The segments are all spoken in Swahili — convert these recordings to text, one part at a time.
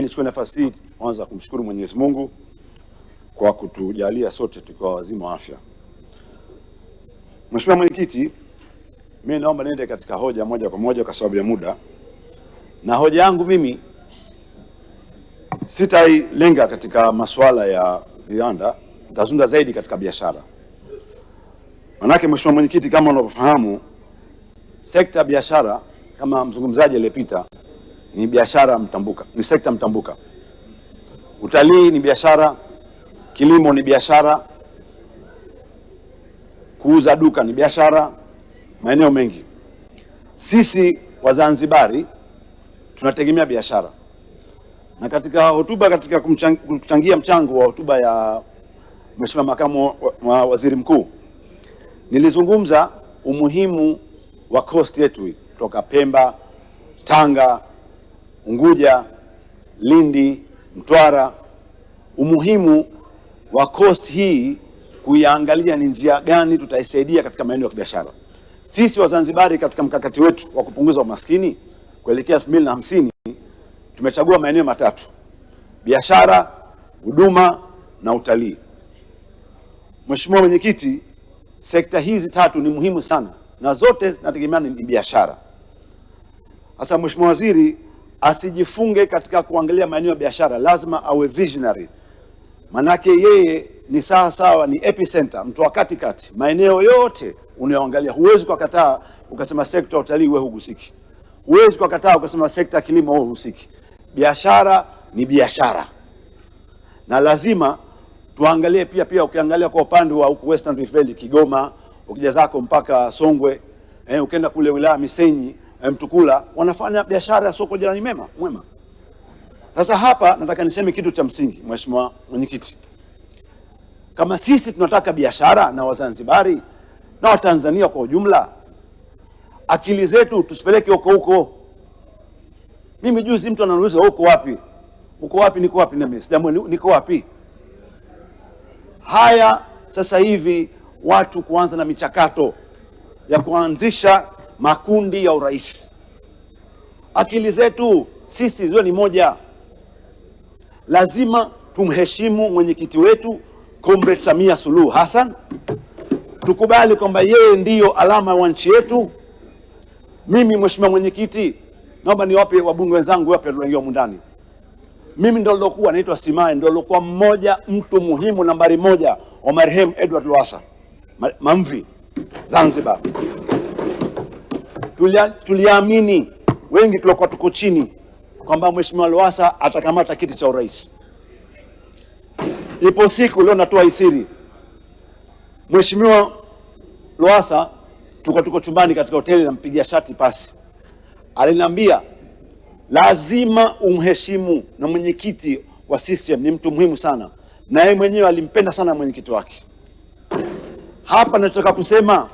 Nichukue nafasi hii kwanza kumshukuru Mwenyezi Mungu kwa kutujalia sote tukiwa wazima wa afya. Mheshimiwa Mwenyekiti, mimi naomba niende katika hoja moja kwa moja kwa sababu ya muda. Na hoja yangu mimi sitailenga katika masuala ya viwanda, nitazungumza zaidi katika biashara. Manake Mheshimiwa Mwenyekiti, kama unavyofahamu, sekta ya biashara kama mzungumzaji aliyepita ni biashara mtambuka, ni sekta mtambuka. Utalii ni biashara, kilimo ni biashara, kuuza duka ni biashara, maeneo mengi. Sisi Wazanzibari tunategemea biashara. Na katika hotuba, katika kuchangia mchango wa hotuba ya Mheshimiwa Makamu wa Waziri Mkuu, nilizungumza umuhimu wa coast yetu kutoka Pemba, Tanga, Unguja, Lindi, Mtwara. Umuhimu wa coast hii kuiangalia ni njia gani tutaisaidia katika maeneo ya biashara. Sisi Wazanzibari katika mkakati wetu wa kupunguza umaskini kuelekea 2050 tumechagua maeneo matatu: biashara, huduma na utalii. Mheshimiwa Mwenyekiti, sekta hizi tatu ni muhimu sana na zote zinategemea ni biashara. Sasa Mheshimiwa Waziri asijifunge katika kuangalia maeneo ya biashara, lazima awe visionary. Manake yeye ni sawa ni epicenter, mtu wa katikati. Maeneo yote unayoangalia, huwezi kukataa ukasema sekta ya utalii wewe hugusiki. Huwezi kukataa ukasema sekta ya kilimo wewe hugusiki. Biashara ni biashara. Na lazima tuangalie pia ukiangalia kwa upande wa huku Western Rift Valley, Kigoma, ukija zako mpaka Songwe, ukienda kule wilaya Misenyi, Mtukula, wanafanya biashara ya soko jirani mwema. Sasa hapa nataka niseme kitu cha msingi, Mheshimiwa Mwenyekiti. Kama sisi tunataka biashara na Wazanzibari na Watanzania kwa ujumla, akili zetu tusipeleke huko. Mimi juzi mtu ananiuliza uko wapi? Uko wapi? Niko wapi? Na mimi sijamwona niko wapi. Haya sasa hivi watu kuanza na michakato ya kuanzisha makundi ya urais. Akili zetu sisi ziwe ni moja. Lazima tumheshimu mwenyekiti wetu Comrade Samia Suluhu Hassan. Tukubali kwamba yeye ndiyo alama ya nchi yetu. Mimi Mheshimiwa Mwenyekiti, naomba niwape wabunge wenzangu wape walioingia ndani. Mimi ndio nilokuwa naitwa Simaye, ndio nilokuwa mtu muhimu nambari 1 wa marehemu Edward Lowassa Mamvi Zanzibar. Tuliamini wengi tulikuwa tuko chini kwamba Mheshimiwa Lowassa atakamata kiti cha urais. Ipo siku leo natoa isiri. Mheshimiwa Lowassa tuko chumbani katika hoteli, nampigia shati pasi. Aliniambia lazima umheshimu, na mwenyekiti wa CCM ni mtu muhimu sana, na yeye mwenyewe alimpenda sana mwenyekiti wake. Hapa nataka kusema,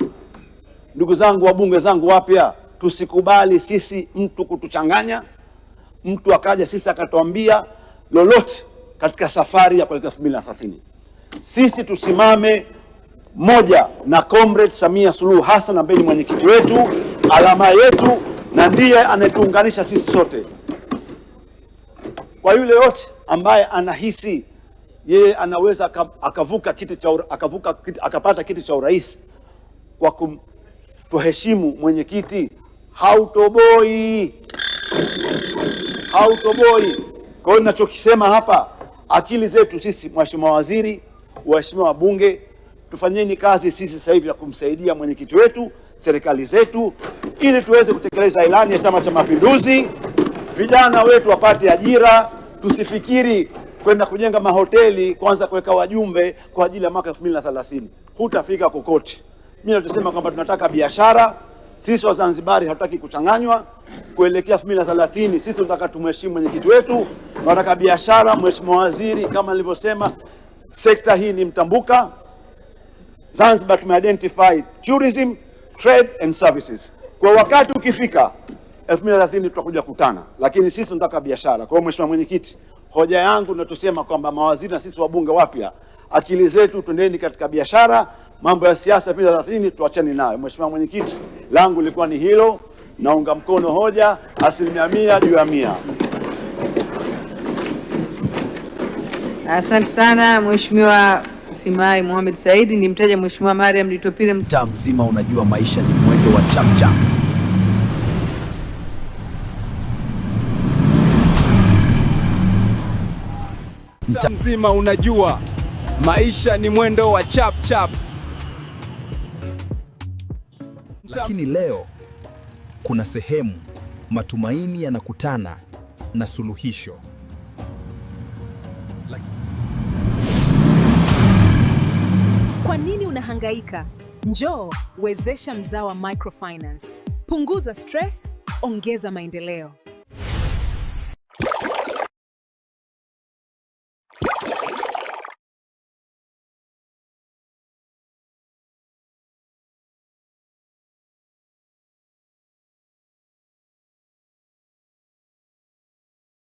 ndugu zangu wabunge zangu wapya, tusikubali sisi mtu kutuchanganya, mtu akaja sisi akatuambia lolote katika safari ya kuelekea 2030. Sisi tusimame moja na Comrade Samia Suluhu Hassan ambaye ni mwenyekiti wetu, alama yetu, na ndiye anayetuunganisha sisi sote. Kwa yule yote ambaye anahisi yeye anaweza akapata kiti cha urais kwa kuheshimu mwenyekiti, hautoboi. Kwa hiyo ninachokisema hapa, akili zetu sisi, Mheshimiwa Waziri, waheshimiwa wabunge, tufanyeni kazi sisi sasa hivi ya kumsaidia mwenyekiti wetu, serikali zetu, ili tuweze kutekeleza ilani ya Chama cha Mapinduzi, vijana wetu wapate ajira. Tusifikiri kwenda kujenga mahoteli, kwanza kuweka wajumbe kwa ajili ya mwaka 2030. Hutafika kokote. Mimi natusema kwamba tunataka biashara. Sisi Wazanzibari hatutaki kuchanganywa. Kuelekea 2030 sisi tunataka tumheshimu mwenyekiti wetu. Tunataka biashara. Mheshimiwa Waziri, kama nilivyosema, sekta hii ni mtambuka. Zanzibar tumeidentify tourism, trade and services. Kwa wakati ukifika 2030 tutakuja kutana, lakini sisi tunataka biashara. Kwa hiyo Mheshimiwa Mwenyekiti, hoja yangu natusema kwamba mawaziri na sisi wabunge wapya, akili zetu twendeni katika biashara. Mambo ya siasa 2030 tuachane nayo. Mheshimiwa Mwenyekiti, langu lilikuwa ni hilo. Naunga mkono hoja 100% juu ya 100. Asante sana Mheshimiwa Simai Mohamed Said. Nimtaje Mheshimiwa Mariam Litopile. Mtaa mzima unajua maisha ni mwendo wa chapchap. Mtaa mzima unajua maisha ni mwendo wa chapchap. Lakini leo kuna sehemu matumaini yanakutana na suluhisho. Kwa nini unahangaika? Njoo wezesha Mzawa Microfinance. Punguza stress, ongeza maendeleo.